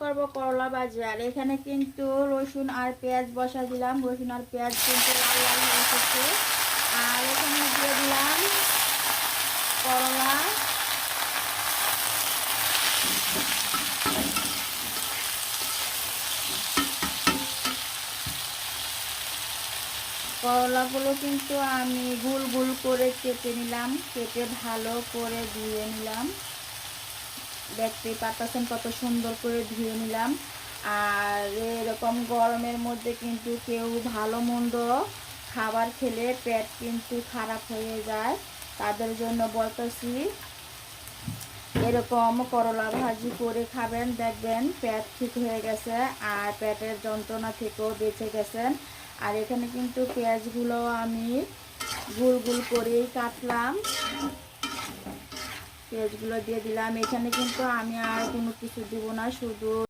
করব করলা ভাজি। আর এখানে কিন্তু রসুন আর পেঁয়াজ বসা দিলাম। রসুন আর পেঁয়াজ কিন্তু লাল লাল হয়ে এসেছে। আর এখানে দিয়ে দিলাম করলা। করলাগুলো কিন্তু আমি গোল গোল করে কেটে নিলাম, কেটে ভালো করে ধুয়ে নিলাম। দেখতেই পাচ্ছেন কত সুন্দর করে ধুয়ে নিলাম। আর এরকম গরমের মধ্যে কিন্তু কেউ ভালো মন্দ খাবার খেলে পেট কিন্তু খারাপ হয়ে যায়, তাদের জন্য বলতেছি এরকম করলা ভাজি করে খাবেন, দেখবেন পেট ঠিক হয়ে গেছে আর পেটের যন্ত্রণা থেকেও বেঁচে গেছেন। আর এখানে কিন্তু পেঁয়াজগুলো আমি গোল গোল করেই কাটলাম, পেঁয়াজগুলো দিয়ে দিলাম। এখানে কিন্তু আমি আর কোনো কিছু দিব না, শুধু